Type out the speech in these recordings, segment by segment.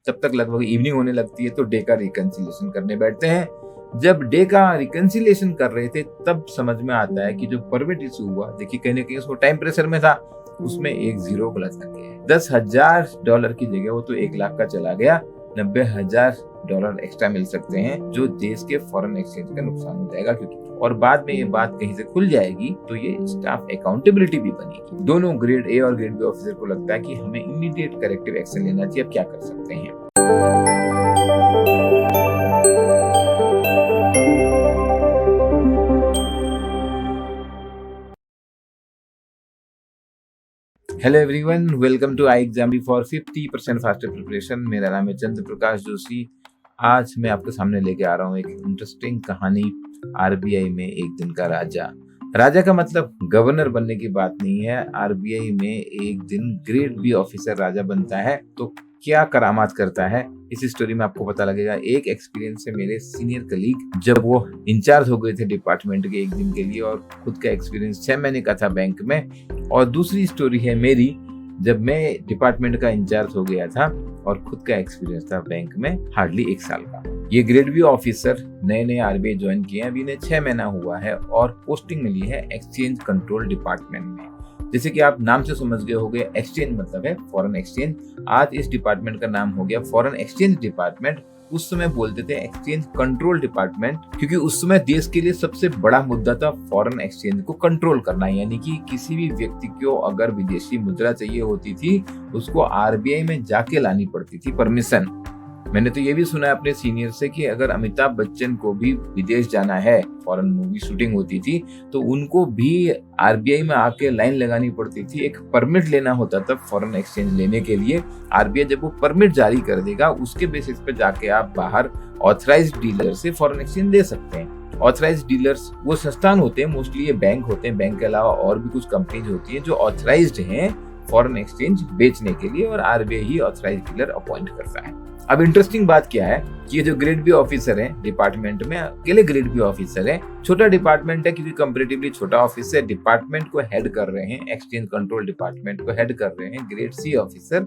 तब तक लगभग इवनिंग होने लगती है, तो डे का रिकंसिलिएशन करने बैठते हैं। जब डे का रिकंसिलिएशन कर रहे थे तब समझ में आता है कि जो परमिट इशू हुआ, देखिए कहीं ना कहीं उसको टाइम प्रेशर में था, उसमें एक जीरो प्लस लग गया। $10,000 की जगह वो तो 1 लाख का चला गया। $90,000 एक्स्ट्रा मिल सकते हैं, जो देश के फॉरेन एक्सचेंज का नुकसान हो जाएगा। क्योंकि और बाद में ये बात कहीं से खुल जाएगी तो ये स्टाफ अकाउंटेबिलिटी भी बनेगी। दोनों ग्रेड ए और ग्रेड बी ऑफिसर को लगता है कि हमें इमीडिएट करेक्टिव एक्शन लेना चाहिए। अब क्या कर सकते हैं? Hello everyone, welcome to I exam for 50% faster preparation. मेरा नाम है चंद्र प्रकाश जोशी। आज मैं आपके सामने लेके आ रहा हूँ एक इंटरेस्टिंग कहानी, आरबीआई में एक दिन का राजा। राजा का मतलब गवर्नर बनने की बात नहीं है। आरबीआई में एक दिन ग्रेड बी ऑफिसर राजा बनता है, तो क्या करामात करता है इस स्टोरी में आपको पता लगेगा। एक एक्सपीरियंस है मेरे सीनियर कलीग, जब वो इंचार्ज हो गए थे डिपार्टमेंट के एक दिन के लिए, और खुद का एक्सपीरियंस 6 महीने का था बैंक में। और दूसरी स्टोरी है मेरी, जब मैं डिपार्टमेंट का इंचार्ज हो गया था और खुद का एक्सपीरियंस था बैंक में हार्डली 1 साल का। ये ग्रेड बी ऑफिसर नए आरबीआई ज्वाइन किए हैं, अभी इन्हें 6 महीना हुआ है और पोस्टिंग मिली है एक्सचेंज कंट्रोल डिपार्टमेंट में। जैसे कि आप नाम से समझ गए होंगे, एक्सचेंज मतलब है फॉरेन एक्सचेंज। आज इस डिपार्टमेंट का नाम हो गया फॉरेन एक्सचेंज डिपार्टमेंट। उस समय बोलते थे एक्सचेंज कंट्रोल डिपार्टमेंट, क्योंकि उस समय देश के लिए सबसे बड़ा मुद्दा था फॉरेन एक्सचेंज को कंट्रोल करना। यानी कि किसी भी व्यक्ति को अगर विदेशी मुद्रा चाहिए होती थी, उसको आरबीआई में जाके लानी पड़ती थी परमिशन। मैंने तो ये भी सुना है अपने सीनियर से कि अगर अमिताभ बच्चन को भी विदेश जाना है, फॉरेन मूवी शूटिंग होती थी, तो उनको भी आरबीआई में आके लाइन लगानी पड़ती थी। एक परमिट लेना होता था फॉरेन एक्सचेंज लेने के लिए। आरबीआई जब वो परमिट जारी कर देगा, उसके बेसिस पे जाके आप बाहर ऑथराइज्ड डीलर से फॉरेन एक्सचेंज ले सकते हैं। ऑथराइज्ड डीलर्स वो संस्थान होते हैं, मोस्टली ये बैंक होते हैं। बैंक के अलावा और भी कुछ कंपनीज होती है जो ऑथराइज्ड हैं फॉरेन एक्सचेंज बेचने के लिए, और आरबीआई ही ऑथराइज्ड डीलर अपॉइंट करता है। अब इंटरेस्टिंग बात क्या है कि ये जो ग्रेड बी ऑफिसर है डिपार्टमेंट में, अकेले ग्रेड बी ऑफिसर है। छोटा डिपार्टमेंट है क्योंकि कंपैरेटिवली छोटा ऑफिस है। डिपार्टमेंट को हेड कर रहे हैं, एक्सचेंज कंट्रोल डिपार्टमेंट को हेड कर रहे हैं grade C officer.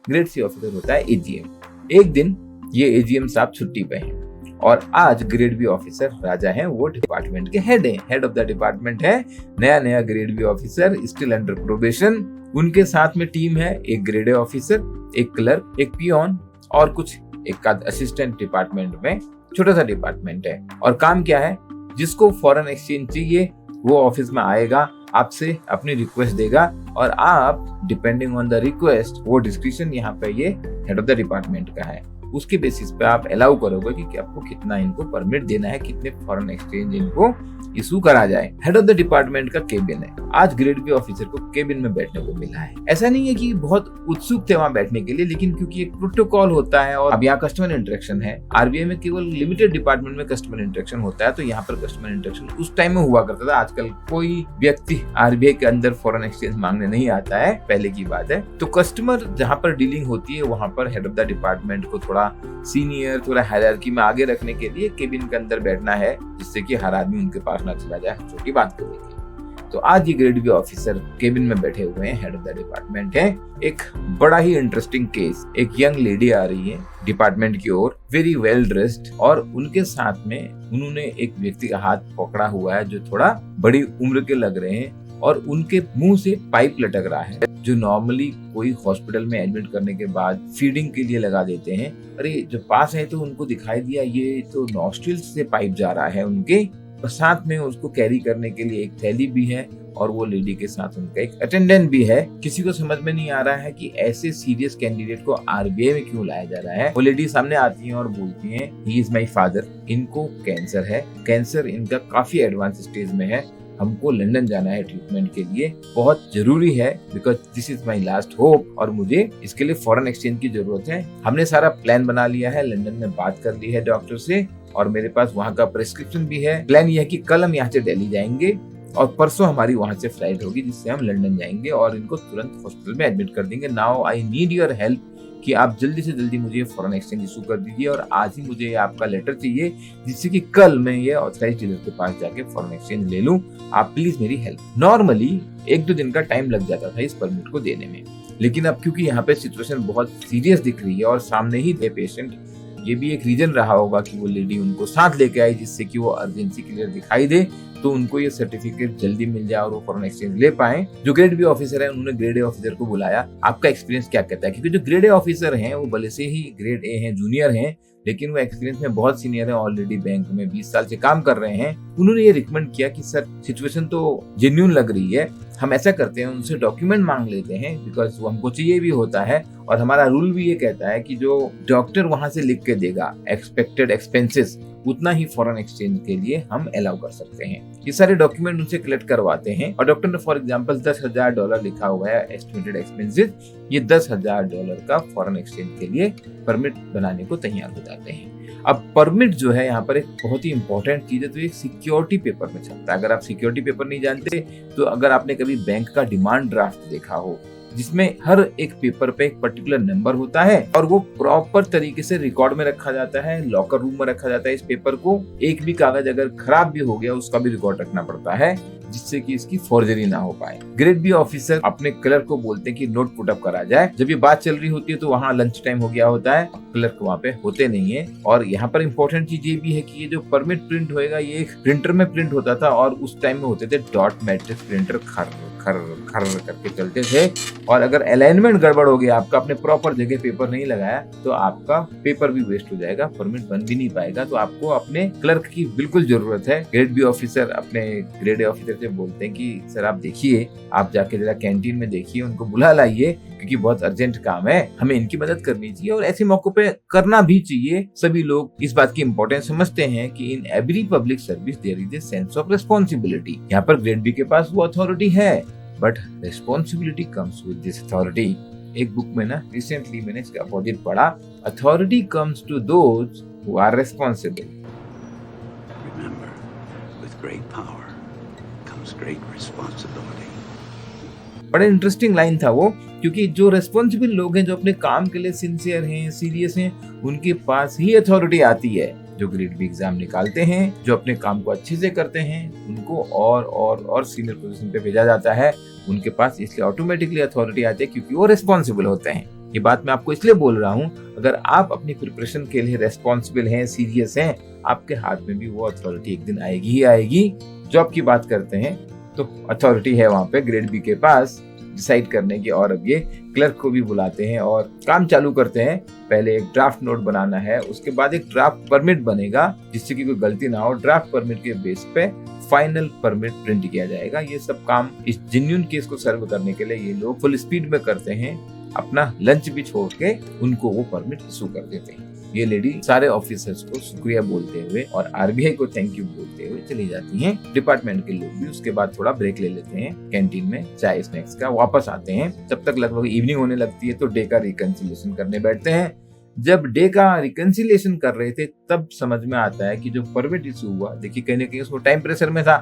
Grade C officer होता है एजीएम। एक दिन ये एजीएम साहब छुट्टी पे हैं और आज ग्रेड बी ऑफिसर राजा हैं, वो डिपार्टमेंट के हेड हैं, हेड ऑफ द डिपार्टमेंट है। नया grade B officer still under probation. उनके साथ में टीम है, एक ग्रेड ए ऑफिसर, एक क्लर्क, एक पियोन और कुछ एक असिस्टेंट डिपार्टमेंट में। छोटा सा डिपार्टमेंट है। और काम क्या है, जिसको फॉरेन एक्सचेंज चाहिए वो ऑफिस में आएगा, आपसे अपनी रिक्वेस्ट देगा और आप डिपेंडिंग ऑन द रिक्वेस्ट, वो डिस्क्रिप्शन यहाँ पे ये हेड ऑफ द डिपार्टमेंट का है, उसके बेसिस पे आप अलाउ करोगे कि आपको कितना इनको परमिट देना है, कितने फॉरेन एक्सचेंज इनको इशू करा जाए। हेड ऑफ द डिपार्टमेंट का केबिन है। आज ग्रेड बी ऑफिसर को केबिन में बैठने को मिला है। ऐसा नहीं है कि बहुत उत्सुक थे वहां बैठने के लिए, लेकिन क्योंकि एक प्रोटोकॉल होता है और अब यहाँ कस्टमर इंटरेक्शन है। आरबीआई में केवल लिमिटेड डिपार्टमेंट में कस्टमर इंटरेक्शन होता है, तो यहाँ पर कस्टमर इंटरेक्शन उस टाइम में हुआ करता था। आजकल कोई व्यक्ति आरबीआई के अंदर फॉरेन एक्सचेंज मांगने नहीं आता है, पहले की बात है। तो कस्टमर जहाँ पर डीलिंग होती है, वहां पर हेड ऑफ द डिपार्टमेंट को थोड़ा सीनियर, थोड़ा हायरार्की में आगे रखने के लिए केबिन के अंदर बैठना है, जिससे कि हर आदमी उनके पास ना चला जाए, छोटी बात को लेकर। तो आज ये ग्रेड बी ऑफिसर केबिन में बैठे हुए हैं, हेड ऑफ द डिपार्टमेंट है। एक बड़ा ही इंटरेस्टिंग केस, एक यंग लेडी आ रही है डिपार्टमेंट की ओर, वेरी वेल ड्रेस्ड, और उनके साथ में उन्होंने एक व्यक्ति का हाथ पकड़ा हुआ है जो थोड़ा बड़ी उम्र के लग रहे हैं, और उनके मुंह से पाइप लटक रहा है, जो नॉर्मली कोई हॉस्पिटल में एडमिट करने के बाद फीडिंग के लिए लगा देते हैं। अरे जब पास है तो उनको दिखाई दिया ये तो नॉस्ट्रिल से पाइप जा रहा है उनके, और साथ में उसको कैरी करने के लिए एक थैली भी है, और वो लेडी के साथ उनका एक अटेंडेंट भी है। किसी को समझ में नहीं आ रहा है कि ऐसे सीरियस कैंडिडेट को आरबीआई में क्यों लाया जा रहा है। वो लेडी सामने आती है और बोलती है, ही इज माई फादर, इनको कैंसर है, कैंसर इनका काफी एडवांस स्टेज में है, हमको लंदन जाना है ट्रीटमेंट के लिए, बहुत जरूरी है, because this is my last hope, और मुझे इसके लिए फॉरेन एक्सचेंज की जरूरत है। हमने सारा प्लान बना लिया है, लंदन में बात कर ली है डॉक्टर से, और मेरे पास वहाँ का प्रिस्क्रिप्शन भी है। प्लान यह है कि कल हम यहाँ से दिल्ली जाएंगे और परसों हमारी वहाँ से फ्लाइट होगी, जिससे हम लंदन जाएंगे और इनको तुरंत हॉस्पिटल में एडमिट कर देंगे। Now I need your help कि आप जल्दी से जल्दी मुझे फॉरेन एक्सचेंज इशू कर दीजिए, और आज ही मुझे आपका लेटर चाहिए, जिससे कि कल मैं ये ऑथराइज्ड डीलर के पास जाके फॉरेन एक्सचेंज ले लूं। आप प्लीज मेरी हेल्प। नॉर्मली 1-2 दिन का टाइम लग जाता था इस परमिट को देने में। लेकिन अब क्योंकि यहाँ पे सिचुएशन बहुत सीरियस दिख रही है और सामने ही थे पेशेंट, ये भी एक रीजन रहा होगा कि वो लेडी उनको साथ लेके आई जिससे कि वो अर्जेंसी क्लियर दिखाई दे, तो उनको ये सर्टिफिकेट जल्दी मिल जाए और वो फॉरेन एक्सचेंज ले पाए। जो ग्रेड बी ऑफिसर है उन्होंने ग्रेड ए ऑफिसर को बुलाया, आपका एक्सपीरियंस क्या कहता है? क्योंकि जो ग्रेड ए ऑफिसर हैं वो भले से ही ग्रेड ए हैं, जूनियर हैं, लेकिन वो एक्सपीरियंस में बहुत सीनियर है, ऑलरेडी बैंक में 20 साल से काम कर रहे हैं। उन्होंने ये रिकमेंड किया कि सर सिचुएशन तो जेन्युइन लग रही है, हम ऐसा करते हैं उनसे डॉक्यूमेंट मांग लेते हैं, बिकॉज वो हमको चाहिए भी होता है और हमारा रूल भी ये कहता है कि जो डॉक्टर वहां से लिख के देगा एक्सपेक्टेड एक्सपेंसेस, उतना ही फॉरेन एक्सचेंज के लिए हम अलाउ कर सकते हैं। ये सारे डॉक्यूमेंट उनसे कलेक्ट करवाते हैं और डॉक्टर ने फॉर एग्जांपल $10,000 लिखा हुआ है एस्टिमेटेड एक्सपेंसेस, ये $10,000 का फॉरेन एक्सचेंज के लिए परमिट बनाने को तैयार हो जाते हैं। अब परमिट जो है यहाँ पर एक बहुत ही इंपॉर्टेंट चीज है, तो एक सिक्योरिटी पेपर में चलता है। अगर आप सिक्योरिटी पेपर नहीं जानते तो अगर आपने कभी बैंक का डिमांड ड्राफ्ट देखा हो, जिसमें हर एक पेपर पे एक पर्टिकुलर नंबर होता है और वो प्रॉपर तरीके से रिकॉर्ड में रखा जाता है, लॉकर रूम में रखा जाता है। इस पेपर को एक भी कागज अगर खराब भी हो गया उसका भी रिकॉर्ड रखना पड़ता है, जिससे कि इसकी फॉर्जरी ना हो पाए। ग्रेड बी ऑफिसर अपने क्लर्क को बोलते हैं कि नोट पुट अप करा जाए। जब ये बात चल रही होती है तो वहाँ लंच टाइम हो गया होता है, क्लर्क वहाँ पे होते नहीं है। और यहाँ पर इम्पोर्टेंट चीज ये भी है कि ये जो परमिट प्रिंट होएगा ये एक प्रिंटर में प्रिंट होता था और उस टाइम में होते थे डॉट मैट्रिक्स प्रिंटर, खर खर खर करके चलते थे। और अगर अलाइनमेंट गड़बड़ हो गया, आपका अपने प्रॉपर जगह पेपर नहीं लगाया, तो आपका पेपर भी वेस्ट हो जाएगा, परमिट बन भी नहीं पाएगा। तो आपको अपने क्लर्क की बिल्कुल जरूरत है। ग्रेड बी ऑफिसर अपने ग्रेड ए ऑफिसर से बोलते हैं कि सर आप देखिए, आप जाके जरा कैंटीन में देखिए, उनको बुला लाइए, क्योंकि बहुत अर्जेंट काम है, हमें इनकी मदद करनी चाहिए और ऐसे मौकों पे करना भी चाहिए। सभी लोग इस बात की इम्पोर्टेंस समझते हैं कि in every public service there is a sense of responsibility. यहाँ पर ग्रेड बी के पास वो अथॉरिटी है, but responsibility comes with this authority. एक बुक में ना रिसेंटली मैंने इसका अपोजिट पढ़ा, authority comes to those who are responsible. Remember, with great power comes great responsibility. बड़ा इंटरेस्टिंग लाइन था वो, क्योंकि जो रेस्पॉन्सिबल लोग हैं, जो अपने काम के लिए सिंसियर हैं, सीरियस हैं, उनके पास ही अथॉरिटी आती है। जो ग्रेड बी एग्जाम निकालते हैं, जो अपने काम को अच्छे से करते हैं, उनको और सीनियर पोजीशन पे भेजा जाता है। उनके पास इसलिए ऑटोमेटिकली अथॉरिटी आती है क्योंकि वो रेस्पॉन्सिबल होते हैं। ये बात मैं आपको इसलिए बोल रहा हूँ, अगर आप अपनी प्रिपरेशन के लिए रेस्पॉन्सिबल हैं, सीरियस हैं, आपके हाथ में भी वो अथॉरिटी एक दिन आएगी ही आएगी। जॉब की बात करते हैं तो अथॉरिटी है वहाँ पे ग्रेड बी के पास डिसाइड करने की, और अब ये क्लर्क को भी बुलाते हैं और काम चालू करते हैं। पहले एक ड्राफ्ट नोट बनाना है, उसके बाद एक ड्राफ्ट परमिट बनेगा जिससे कि कोई गलती ना हो। ड्राफ्ट परमिट के बेस पे फाइनल परमिट प्रिंट किया जाएगा। ये सब काम इस जेन्युइन केस को सर्व करने के लिए ये लोग फुल स्पीड में करते हैं, अपना लंच भी छोड़ के उनको वो परमिट इशू कर देते हैं। ये लेडी सारे ऑफिसर्स को शुक्रिया बोलते हुए और आरबीआई को थैंक यू बोलते हुए चली जाती हैं। डिपार्टमेंट के लोग भी उसके बाद थोड़ा ब्रेक ले लेते हैं कैंटीन में चाय स्नैक्स का, वापस आते हैं। तब तक लगभग इवनिंग होने लगती है, तो डे का रिकंसिलिएशन करने बैठते हैं। जब डे का रिकंसिलिएशन कर रहे थे तब समझ में आता है कि जो परमिट इशू हुआ, देखिए कहीं ना कहीं उसको टाइम प्रेशर में था,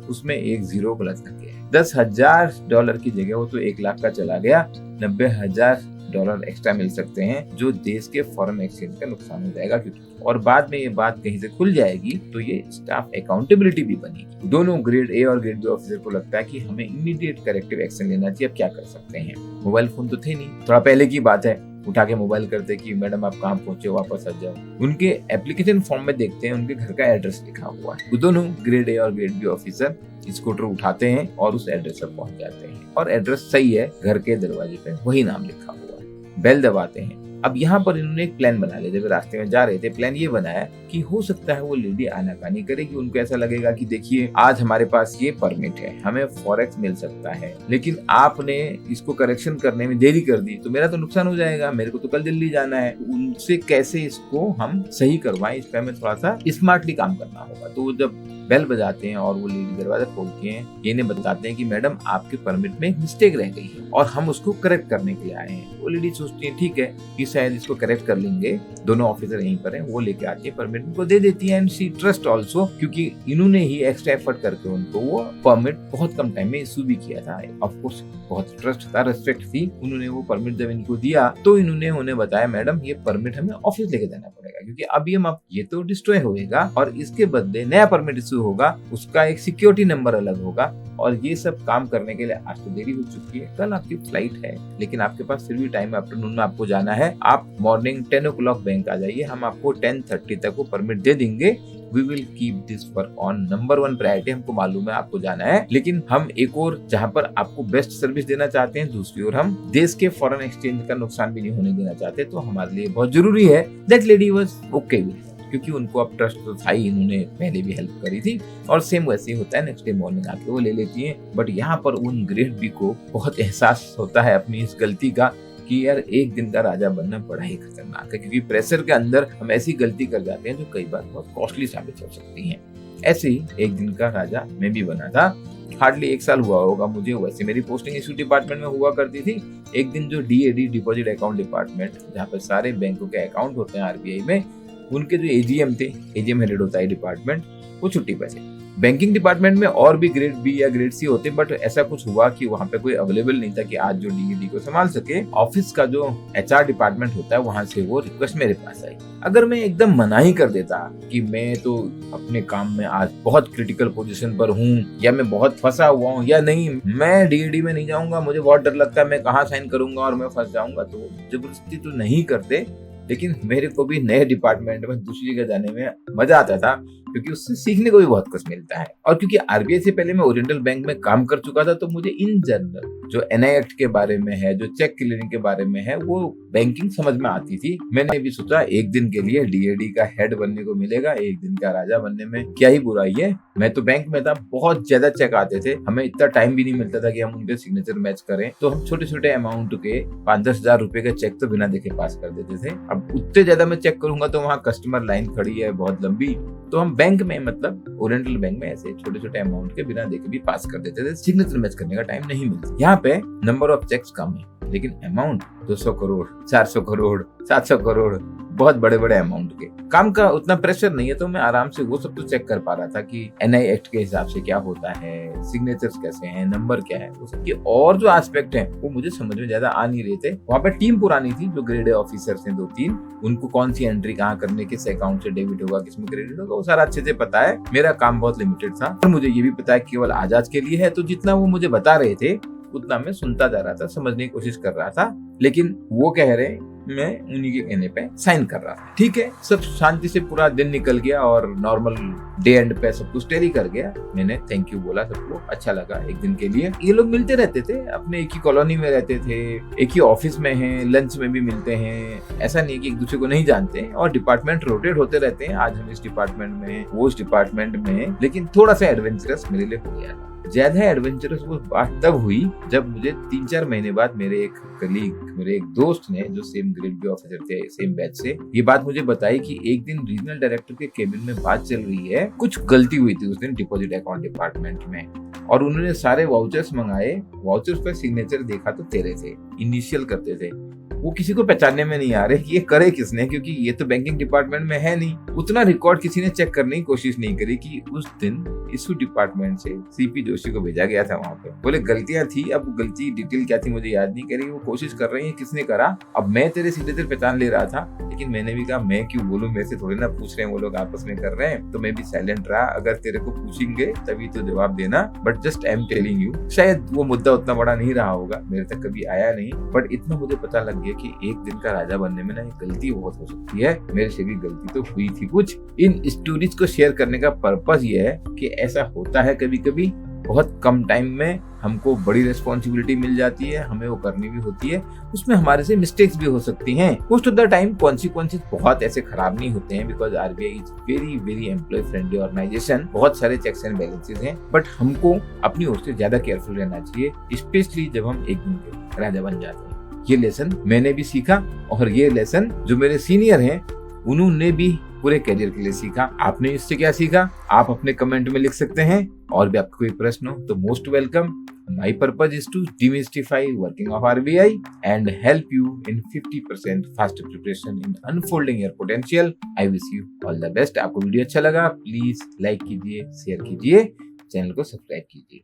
उसमें एक जीरो गलत लग गया। $10,000 की जगह वो तो 1 लाख का चला गया। $90,000 एक्स्ट्रा मिल सकते हैं, जो देश के फॉरेन एक्सचेंज का नुकसान हो जाएगा। क्योंकि और बाद में ये बात कहीं से खुल जाएगी तो ये स्टाफ अकाउंटेबिलिटी भी बनेगी। दोनों ग्रेड ए और ग्रेड बी ऑफिसर को लगता है कि हमें इमीडिएट करेक्टिव एक्शन लेना चाहिए। अब क्या कर सकते हैं, मोबाइल फोन तो थे नहीं, थोड़ा पहले की बात है, उठा के मोबाइल करते कि मैडम आप कहाँ पहुंचे, वापस आ जाओ। उनके एप्लीकेशन फॉर्म में देखते हैं उनके घर का एड्रेस लिखा हुआ है। वो दोनों ग्रेड ए और ग्रेड बी ऑफिसर स्कूटर उठाते हैं और उस एड्रेस पर पहुंच जाते हैं और एड्रेस सही है, घर के दरवाजे पे वही नाम लिखा हुआ है। बेल दबाते हैं। अब यहाँ पर इन्होंने एक प्लान बना लिया। जब रास्ते में जा रहे थे, प्लान ये बनाया कि हो सकता है वो लेडी आनाकानी करेगी। उनको ऐसा लगेगा कि देखिए आज हमारे पास ये परमिट है, हमें फॉरेक्स मिल सकता है, लेकिन आपने इसको करेक्शन करने में देरी कर दी तो मेरा तो नुकसान हो जाएगा, मेरे को तो कल दिल्ली जाना है। उनसे कैसे इसको हम सही करवाएं, इस पे हमें थोड़ा सा स्मार्टली काम करना होगा। तो जब बेल बजाते हैं और वो लेडी दरवाजा खोलती हैं, ये इन्हें बताते हैं कि मैडम आपके परमिट में मिस्टेक रह गई है और हम उसको करेक्ट करने के लिए आए हैं। वो लेडी सोचती है ठीक है कि शायद इसको करेक्ट कर लेंगे, दोनों ऑफिसर यहीं पर हैं। वो लेके आती है, परमिट उनको दे देती है एंड शी ट्रस्ट ऑल्सो, क्योंकि इन्होंने ही एक्स्ट्रा एफर्ट करके उनको वो परमिट बहुत कम टाइम में इशू भी किया था। ऑफकोर्स बहुत ट्रस्ट था, रेस्पेक्ट थी। उन्होंने वो परमिट जब इनको दिया तो इन्होंने उन्हें बताया मैडम ये परमिट हमें ऑफिस लेके जाना पड़ेगा, क्योंकि अभी हम अब ये तो डिस्ट्रॉय होएगा और इसके बदले नया परमिट इशू होगा, उसका एक सिक्योरिटी नंबर अलग होगा और ये सब काम करने के लिए आज तो देरी हो चुकी है। कल आपकी फ्लाइट है लेकिन आपके पास फिर भी टाइम, आफ्टरनून में आपको जाना है। आप मॉर्निंग 10 o'clock बैंक आ जाइए, हम आपको 10:30 तक वो परमिट दे देंगे। We will keep this work on number 1 priority. हमको मालूम है आपको जाना है, लेकिन हम एक और जहाँ पर आपको बेस्ट सर्विस देना चाहते हैं, दूसरी ओर हम देश के फॉरेन एक्सचेंज का नुकसान भी नहीं होने देना चाहते। तो हमारे लिए बहुत जरूरी है। That lady was okay with, क्योंकि उनको अब ट्रस्ट तो था ही, इन्होंने पहले भी हेल्प करी थी और सेम वैसे ही होता है, नेक्स्ट डे मॉर्निंग आके वो ले लेती हैं। बट यहाँ पर उन ग्रेड बी को बहुत एहसास होता है अपनी इस गलती का कि यार एक दिन का राजा बनना बड़ा ही खतरनाक है, क्योंकि प्रेशर के अंदर हम ऐसी गलती कर जाते हैं जो कई बार बहुत कॉस्टली साबित हो सकती हैं। ऐसे ही एक दिन का राजा मैं भी बना था। हार्डली 1 साल हुआ होगा मुझे। वैसे मेरी पोस्टिंग इशू डिपार्टमेंट में हुआ करती थी। एक दिन जो DAD डिपॉजिट अकाउंट डिपार्टमेंट, जहाँ पर सारे बैंकों के अकाउंट होते हैं RBI में, उनके जो AGM थे, AGM हेडेड होता है डिपार्टमेंट, वो छुट्टी पे थे। बैंकिंग डिपार्टमेंट में और भी ग्रेड बी या ग्रेड सी होते, बट ऐसा कुछ हुआ कि वहाँ पे कोई अवेलेबल नहीं था कि आज जो DAD को संभाल सके। ऑफिस का जो HR डिपार्टमेंट होता है, वहां से वो रिक्वेस्ट मेरे पास आई। अगर मैं एकदम मना ही कर देता कि मैं तो अपने काम में आज बहुत क्रिटिकल पोजीशन पर हूँ, या मैं बहुत फंसा हुआ हूँ, या नहीं मैं DAD में नहीं जाऊंगा, मुझे बहुत डर लगता है मैं कहाँ साइन करूंगा और मैं फंस जाऊंगा, तो जबरदस्ती तो नहीं करते। लेकिन मेरे को भी नए डिपार्टमेंट में दूसरी जगह जाने में मजा आता था, क्योंकि उससे सीखने को भी बहुत कुछ मिलता है। और क्योंकि RBI से पहले मैं ओरिएंटल बैंक में काम कर चुका था, तो मुझे इन जनरल जो NI एक्ट के बारे में है, जो चेक क्लियरिंग के बारे में है, वो बैंकिंग समझ में आती थी। मैंने भी सोचा एक दिन के लिए DAD का हेड बनने को मिलेगा, एक दिन का राजा बनने में क्या ही बुराई है। मैं तो बैंक में था, बहुत ज्यादा चेक आते थे, हमें इतना टाइम भी नहीं मिलता था कि हम उनके सिग्नेचर मैच करें, तो हम छोटे छोटे अमाउंट के 5-10 हजार रुपए के चेक तो बिना देखे पास कर देते थे। अब उतने ज्यादा मैं चेक करूंगा तो वहाँ कस्टमर लाइन खड़ी है बहुत लंबी, तो हम बैंक में, मतलब ओरिएंटल बैंक में, ऐसे छोटे छोटे अमाउंट के बिना देखे भी पास कर देते थे। सिग्नेचर मैच करने का टाइम नहीं मिलता। यहाँ पे नंबर ऑफ चेक्स कम है, लेकिन अमाउंट 200 करोड़, 400 करोड़, 700 करोड़, बहुत बड़े बड़े अमाउंट के। काम का उतना प्रेशर नहीं है, तो मैं आराम से वो सब तो चेक कर पा रहा था कि NI एक्ट के हिसाब से क्या होता है, सिग्नेचर्स कैसे हैं, नंबर क्या है, वो सब के और जो एस्पेक्ट हैं वो मुझे समझ में ज्यादा आ नहीं रहे थे। वहाँ पे टीम पुरानी थी, जो ग्रेड ऑफिसर्स हैं 2-3, उनको कौन सी एंट्री कहाँ करने, किस अकाउंट से डेबिट होगा, किसमें क्रेडिट होगा, वो सारा अच्छे से पता है। मेरा काम बहुत लिमिटेड था और मुझे ये भी पता है केवल आजाद के लिए है, तो जितना वो मुझे बता रहे थे उतना मैं सुनता जा रहा था, समझने की कोशिश कर रहा था। लेकिन वो कह रहे, मैं उन्हीं के कहने पे साइन कर रहा था। ठीक है, सब शांति से पूरा दिन निकल गया और नॉर्मल डे एंड पे सब कुछ टैली कर गया। मैंने थैंक यू बोला सबको, अच्छा लगा एक दिन के लिए। ये लोग मिलते रहते थे, अपने एक ही कॉलोनी में रहते थे, एक ही ऑफिस में हैं, लंच में भी मिलते हैं, ऐसा नहीं कि एक दूसरे को नहीं जानते हैं। और डिपार्टमेंट रोटेट होते रहते हैं, आज हम इस डिपार्टमेंट में, वो इस डिपार्टमेंट में। लेकिन थोड़ा सा एडवेंचरस मेरे लिए हो गया। ज्यादा एडवेंचरस वो बात तब हुई जब मुझे 3-4 महीने बाद मेरे एक कलीग, मेरे एक दोस्त ने, जो सेम ग्रेड बी ऑफिसर थे, सेम बैच से, ये बात मुझे बताई कि एक दिन रीजनल डायरेक्टर के केबिन में बात चल रही है, कुछ गलती हुई थी उस दिन डिपॉजिट अकाउंट डिपार्टमेंट में, और उन्होंने सारे वाउचर्स मंगाए। वाउचर्स पे सिग्नेचर देखा तो तेरे थे, इनिशियल करते थे। वो किसी को पहचानने में नहीं आ रहे कि ये करे किसने, क्योंकि ये तो बैंकिंग डिपार्टमेंट में है नहीं। उतना रिकॉर्ड किसी ने चेक करने की कोशिश नहीं करी कि उस दिन इशू डिपार्टमेंट से CP जोशी को भेजा गया था वहां पे। बोले गलतियां थी, अब गलती डिटेल क्या थी मुझे याद नहीं करी, वो कोशिश कर रही है किसने करा। अब मैं तेरे सिग्नेचर पहचान ले रहा था, लेकिन मैंने भी कहा मैं क्यों बोलूं, मेरे से थोड़ी ना पूछ रहे हैं, वो लोग आपस में कर रहे हैं, तो मैं भी साइलेंट रहा। अगर तेरे को पूछेंगे तभी तो जवाब देना, but just I am telling you. शायद वो मुद्दा उतना बड़ा नहीं रहा होगा, मेरे तक कभी आया नहीं, बट इतना मुझे पता लग गया कि एक दिन का राजा बनने में ना ये गलती बहुत हो सकती है। मेरे से भी गलती तो हुई थी कुछ। इन स्टोरीज को शेयर करने का पर्पस ये है कि ऐसा होता है कभी कभी, बहुत कम टाइम में हमको बड़ी रिस्पॉन्सिबिलिटी मिल जाती है, हमें वो करनी भी होती है, उसमें हमारे से मिस्टेक्स भी हो सकती हैं। Most of the time consequences बहुत ऐसे खराब नहीं होते हैं, because RBI is very very employ friendly organisation, बहुत सारे चेक्स एंड बैलेंसेस हैं, बट हमको अपनी ओर से ज्यादा केयरफुल रहना चाहिए, स्पेशली जब हम एक दिन के राजा बन जाते हैं। ये लेसन मैंने भी सीखा, और ये लेसन जो मेरे सीनियर हैं उन्होंने भी पूरे करियर के लिए सीखा। आपने इससे क्या सीखा, आप अपने कमेंट में लिख सकते हैं। और भी आपका कोई प्रश्न हो तो most welcome. My purpose is to demystify working of RBI and help you in 50% faster preparation in unfolding your potential. I wish you all the best. आपको वीडियो अच्छा लगा प्लीज लाइक कीजिए, शेयर कीजिए, चैनल को subscribe कीजिए।